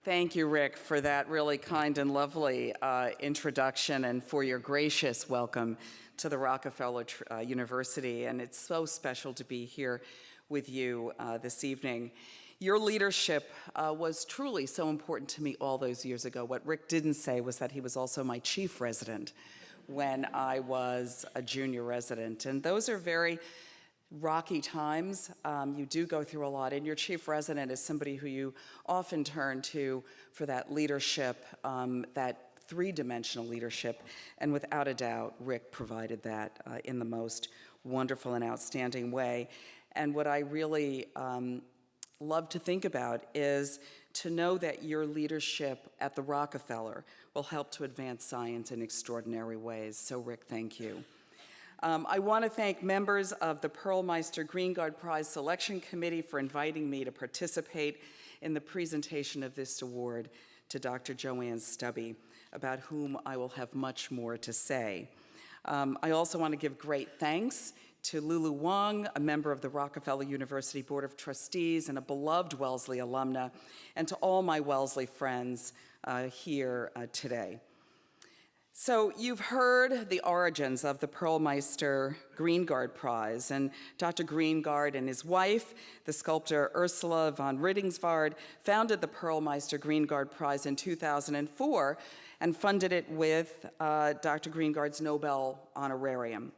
Thank you, Rick, for that really kind and lovely introduction and for your gracious welcome to the Rockefeller University. And it's so special to be here with you this evening. Your leadership was truly so important to me all those years ago. What Rick didn't say was that he was also my chief resident when I was a junior resident. And those are very rocky times. You do go through a lot, and your chief resident is somebody who you often turn to for that leadership, that three-dimensional leadership, and without a doubt, Rick provided that in the most wonderful and outstanding way. And what I really love to think about is to know that your leadership at the Rockefeller will help to advance science in extraordinary ways. So Rick, thank you. I want to thank members of the Meister Greengard Prize Selection Committee for inviting me to participate in the presentation of this award to Dr. JoAnne Stubbe, about whom I will have much more to say. I also want to give great thanks to Lulu Wang, a member of the Rockefeller University Board of Trustees and a beloved Wellesley alumna, and to all my Wellesley friends here today. So you've heard the origins of the Meister Greengard Prize, and Dr. Greengard and his wife, the sculptor Ursula von Riddingsvard, founded the Meister Greengard Prize in 2004 and funded it with Dr. Greengard's Nobel honorarium.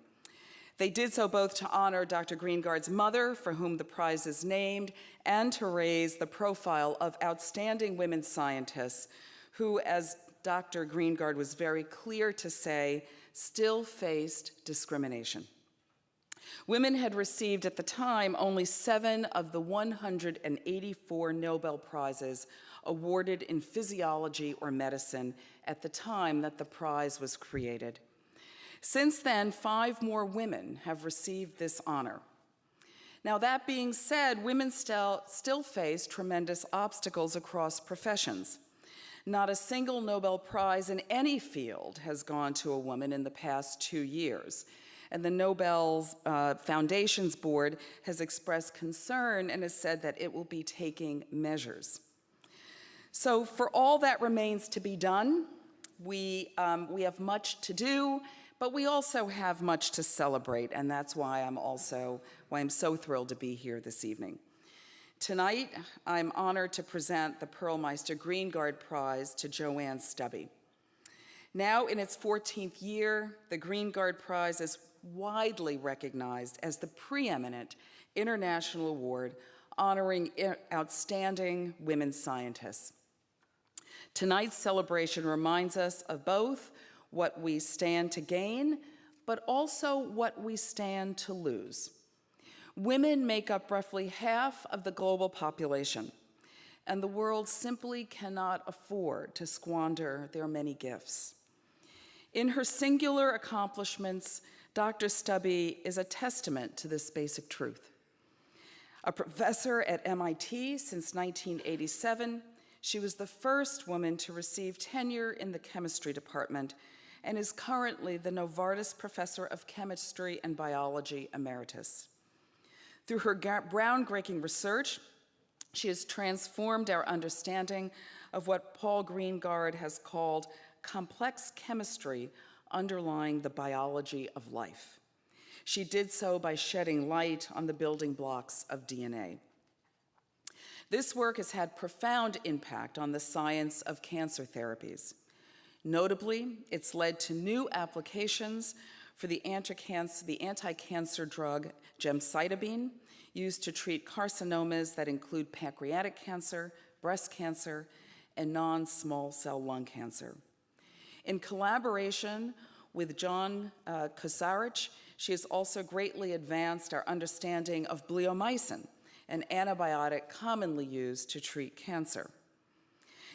They did so both to honor Dr. Greengard's mother, for whom the prize is named, and to raise the profile of outstanding women scientists who, as Dr. Greengard was very clear to say, still faced discrimination. Women had received at the time only 7 of the 184 Nobel Prizes awarded in physiology or medicine at the time that the prize was created. Since then, 5 more women have received this honor. Now, that being said, women still face tremendous obstacles across professions. Not a single Nobel Prize in any field has gone to a woman in the past 2 years. And the Nobel Foundation's board has expressed concern and has said that it will be taking measures. So for all that remains to be done, we have much to do, but we also have much to celebrate, and that's why I'm so thrilled to be here this evening. Tonight, I'm honored to present the Meister Greengard Prize to JoAnne Stubbe. Now in its 14th year, the Greengard Prize is widely recognized as the preeminent international award honoring outstanding women scientists. Tonight's celebration reminds us of both what we stand to gain, but also what we stand to lose. Women make up roughly half of the global population, and the world simply cannot afford to squander their many gifts. In her singular accomplishments, Dr. Stubbe is a testament to this basic truth. A professor at MIT since 1987, she was the first woman to receive tenure in the chemistry department and is currently the Novartis Professor of Chemistry and Biology Emeritus. Through her groundbreaking research, she has transformed our understanding of what Paul Greengard has called complex chemistry underlying the biology of life. She did so by shedding light on the building blocks of DNA. This work has had profound impact on the science of cancer therapies. Notably, it's led to new applications for the anti-cancer drug gemcitabine, used to treat carcinomas that include pancreatic cancer, breast cancer, and non-small cell lung cancer. In collaboration with John Kosarich, she has also greatly advanced our understanding of bleomycin, an antibiotic commonly used to treat cancer.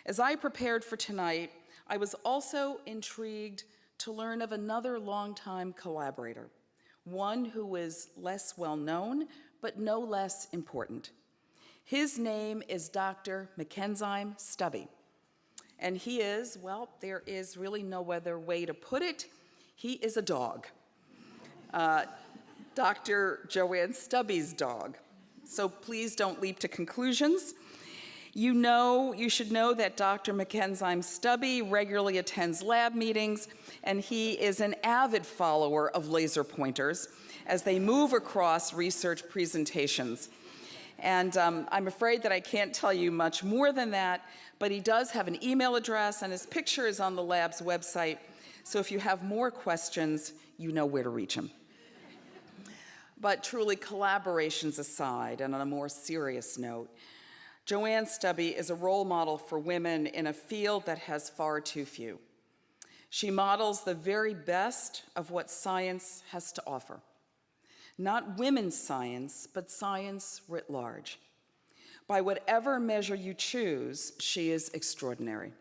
As I prepared for tonight, I was also intrigued to learn of another longtime collaborator, one who is less well known, but no less important. His name is Dr. Meister Stubbe, and he is, well, there is really no other way to put it, he is a dog. Dr. JoAnne Stubbe's dog. So please don't leap to conclusions. You should know that Dr. JoAnne Stubbe regularly attends lab meetings, and he is an avid follower of laser pointers as they move across research presentations. And I'm afraid that I can't tell you much more than that, but he does have an email address, and his picture is on the lab's website. So if you have more questions, you know where to reach him. But truly, collaborations aside, and on a more serious note, JoAnne Stubbe is a role model for women in a field that has far too few. She models the very best of what science has to offer. Not women's science, but science writ large. By whatever measure you choose, she is extraordinary.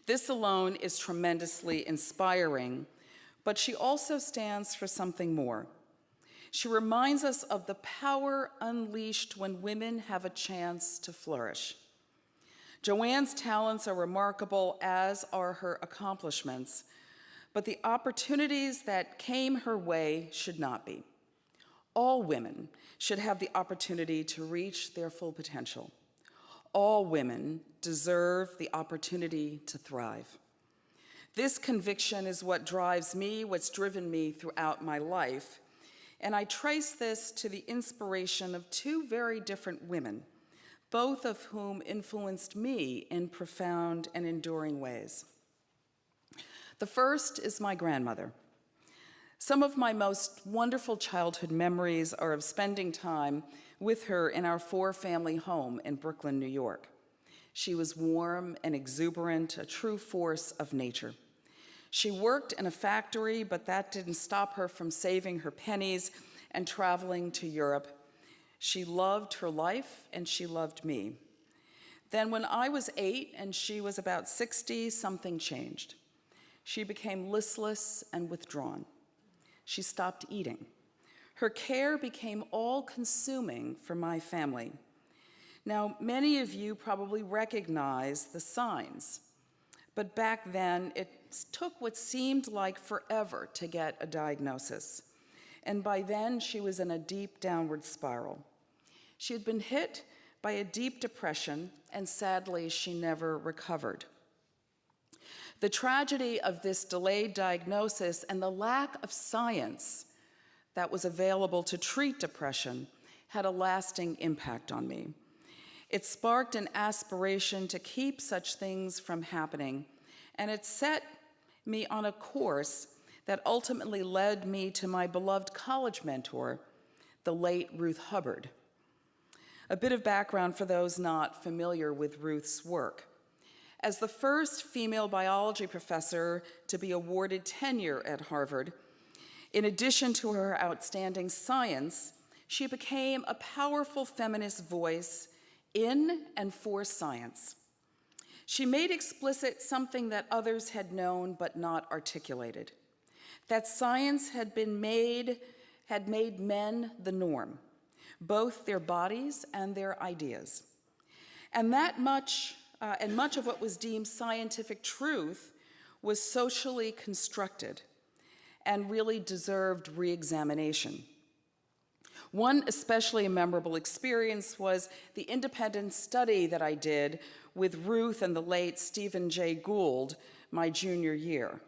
This alone is tremendously inspiring, but she also stands for something more. She reminds us of the power unleashed when women have a chance to flourish. JoAnne's talents are remarkable, as are her accomplishments, but the opportunities that came her way should not be. All women should have the opportunity to reach their full potential. All women deserve the opportunity to thrive. This conviction is what drives me, what's driven me throughout my life, and I trace this to the inspiration of two very different women, both of whom influenced me in profound and enduring ways. The first is my grandmother. Some of my most wonderful childhood memories are of spending time with her in our four-family home in Brooklyn, New York. She was warm and exuberant, a true force of nature. She worked in a factory, but that didn't stop her from saving her pennies and traveling to Europe. She loved her life, and she loved me. Then when I was 8 and she was about 60, something changed. She became listless and withdrawn. She stopped eating. Her care became all-consuming for my family. Now, many of you probably recognize the signs, but back then it took what seemed like forever to get a diagnosis. And by then, she was in a deep downward spiral. She had been hit by a deep depression, and sadly, she never recovered. The tragedy of this delayed diagnosis and the lack of science that was available to treat depression had a lasting impact on me. It sparked an aspiration to keep such things from happening, and it set me on a course that ultimately led me to my beloved college mentor, the late Ruth Hubbard. A bit of background for those not familiar with Ruth's work. As the first female biology professor to be awarded tenure at Harvard, in addition to her outstanding science, she became a powerful feminist voice in and for science. She made explicit something that others had known but not articulated, that science had made men the norm, both their bodies and their ideas. And much of what was deemed scientific truth was socially constructed and really deserved re-examination. One especially memorable experience was the independent study that I did with Ruth and the late Stephen Jay Gould my junior year.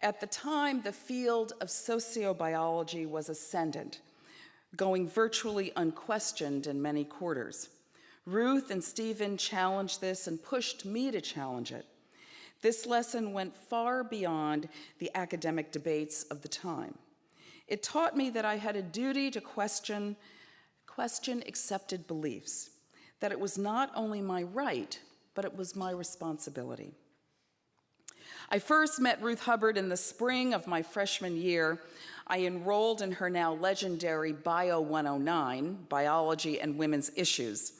At the time, the field of sociobiology was ascendant, going virtually unquestioned in many quarters. Ruth and Stephen challenged this and pushed me to challenge it. This lesson went far beyond the academic debates of the time. It taught me that I had a duty to question accepted beliefs, that it was not only my right, but it was my responsibility. I first met Ruth Hubbard in the spring of my freshman year. I enrolled in her now legendary Bio 109, Biology and Women's Issues.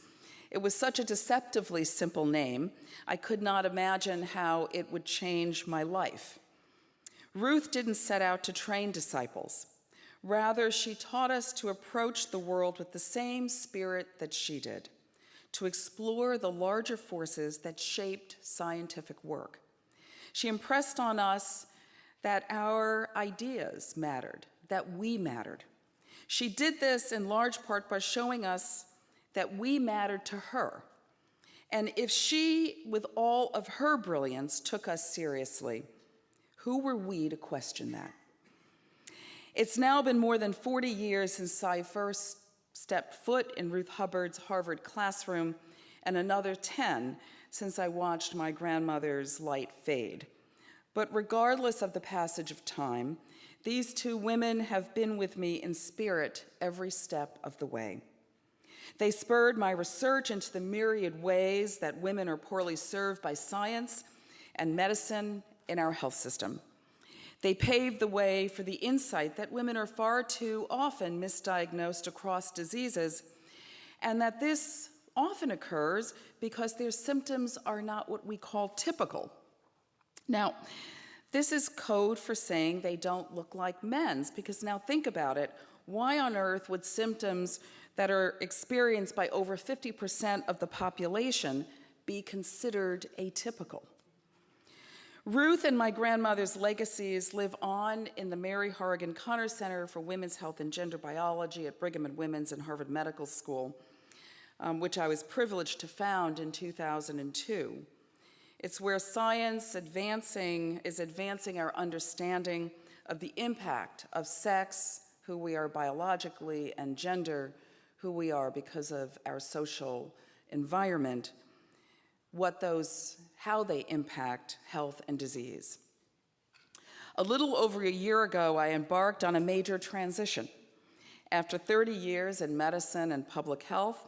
It was such a deceptively simple name, I could not imagine how it would change my life. Ruth didn't set out to train disciples. Rather, she taught us to approach the world with the same spirit that she did, to explore the larger forces that shaped scientific work. She impressed on us that our ideas mattered, that we mattered. She did this in large part by showing us that we mattered to her, And if she, with all of her brilliance, took us seriously, who were we to question that? It's now been more than 40 years since I first stepped foot in Ruth Hubbard's Harvard classroom, and another 10 since I watched my grandmother's light fade. But regardless of the passage of time, these two women have been with me in spirit every step of the way. They spurred my research into the myriad ways that women are poorly served by science and medicine in our health system. They paved the way for the insight that women are far too often misdiagnosed across diseases, and that this often occurs because their symptoms are not what we call typical. Now, this is code for saying they don't look like men's, because now think about it. Why on earth would symptoms that are experienced by over 50% of the population be considered atypical? Ruth and my grandmother's legacies live on in the Mary Horrigan Connor Center for Women's Health and Gender Biology at Brigham and Women's and Harvard Medical School, which I was privileged to found in 2002. It's where science is advancing our understanding of the impact of sex, who we are biologically, and gender, who we are because of our social environment, how they impact health and disease. A little over a year ago, I embarked on a major transition. After 30 years in medicine and public health,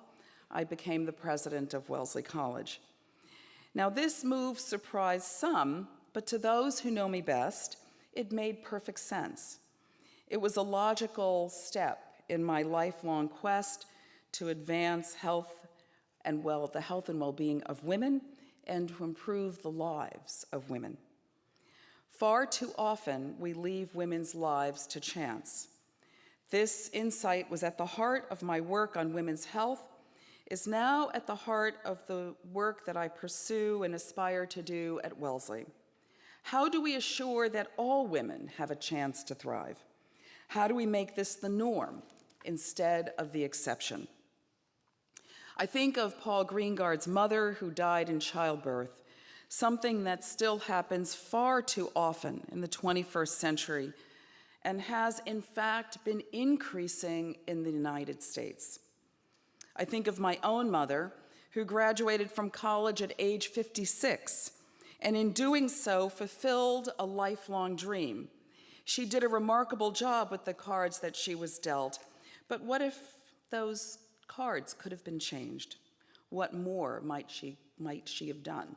I became the president of Wellesley College. Now, this move surprised some, but to those who know me best, it made perfect sense. It was a logical step in my lifelong quest to advance health and the health and well-being of women and to improve the lives of women. Far too often, we leave women's lives to chance. This insight was at the heart of my work on women's health, is now at the heart of the work that I pursue and aspire to do at Wellesley. How do we assure that all women have a chance to thrive? How do we make this the norm instead of the exception? I think of Paula Greengard's mother who died in childbirth, something that still happens far too often in the 21st century and has in fact been increasing in the United States. I think of my own mother who graduated from college at age 56 and in doing so fulfilled a lifelong dream. She did a remarkable job with the cards that she was dealt, but what if those cards could have been changed? What more might she have done?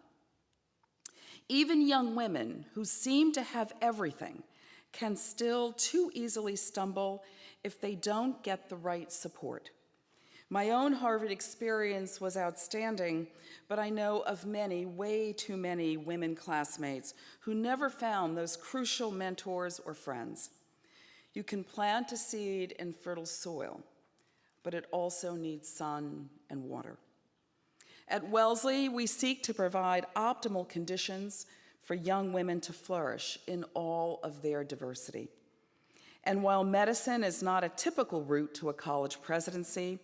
Even young women who seem to have everything can still too easily stumble if they don't get the right support. My own Harvard experience was outstanding, but I know of many, way too many women classmates who never found those crucial mentors or friends. You can plant a seed in fertile soil, but it also needs sun and water. At Wellesley, we seek to provide optimal conditions for young women to flourish in all of their diversity. And while medicine is not a typical route to a college presidency,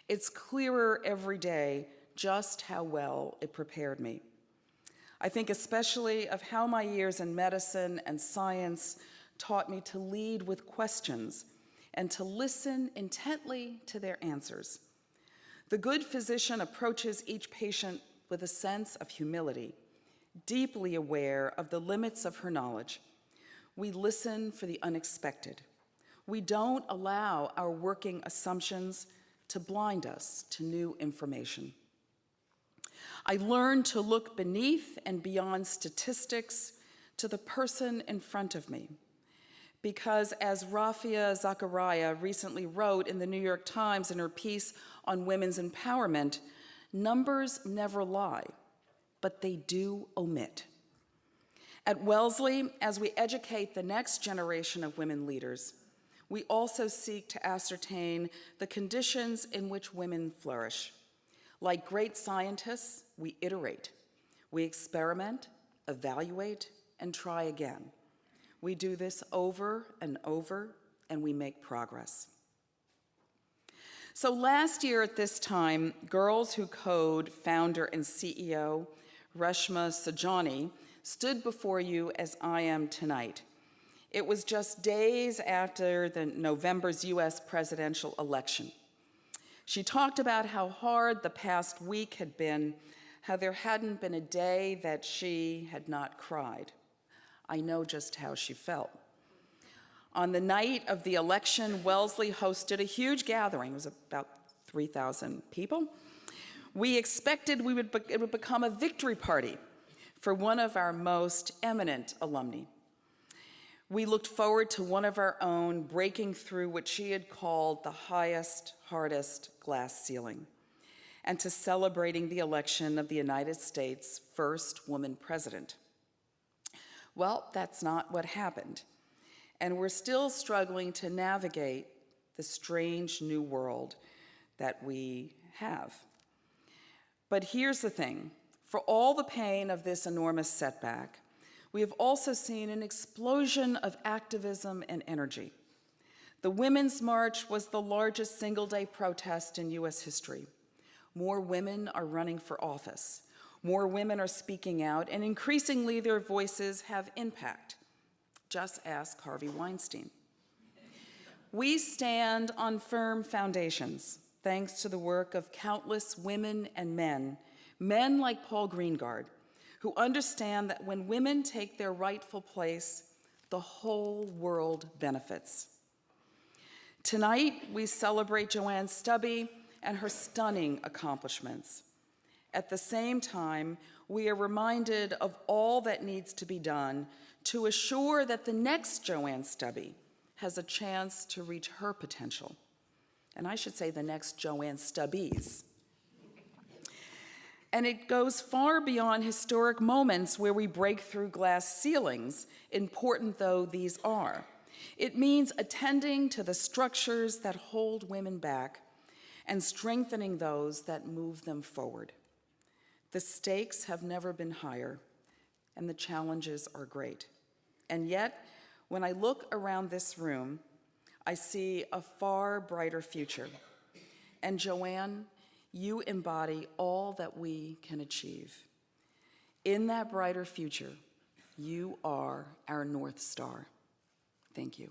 it's clearer every day just how well it prepared me. I think especially of how my years in medicine and science taught me to lead with questions and to listen intently to their answers. The good physician approaches each patient with a sense of humility, deeply aware of the limits of her knowledge. We listen for the unexpected. We don't allow our working assumptions to blind us to new information. I learned to look beneath and beyond statistics to the person in front of me. Because as Rafia Zachariah recently wrote in the New York Times in her piece on women's empowerment, numbers never lie, but they do omit. At Wellesley, as we educate the next generation of women leaders, we also seek to ascertain the conditions in which women flourish. Like great scientists, we iterate. We experiment, evaluate, and try again. We do this over and over, and we make progress. So last year at this time, Girls Who Code founder and CEO Reshma Saujani stood before you as I am tonight. It was just days after the November's US presidential election. She talked about how hard the past week had been, how there hadn't been a day that she had not cried. I know just how she felt. On the night of the election, Wellesley hosted a huge gathering. It was about 3,000 people. We expected it would become a victory party for one of our most eminent alumni. We looked forward to one of our own breaking through what she had called the highest, hardest glass ceiling, and to celebrating the election of the United States' first woman president. Well, that's not what happened, and we're still struggling to navigate the strange new world that we have. But here's the thing, for all the pain of this enormous setback, we have also seen an explosion of activism and energy. The Women's March was the largest single-day protest in US history. More women are running for office. More women are speaking out, and increasingly their voices have impact. Just ask Harvey Weinstein. We stand on firm foundations, thanks to the work of countless women and men like Paul Greengard, who understand that when women take their rightful place, the whole world benefits. Tonight, we celebrate JoAnne Stubbe and her stunning accomplishments. At the same time, we are reminded of all that needs to be done to assure that the next JoAnne Stubbe has a chance to reach her potential. And I should say the next JoAnne Stubbies. And it goes far beyond historic moments where we break through glass ceilings, important though these are. It means attending to the structures that hold women back and strengthening those that move them forward. The stakes have never been higher, and the challenges are great. And yet, when I look around this room, I see a far brighter future. And JoAnne, you embody all that we can achieve. In that brighter future, you are our North Star. Thank you.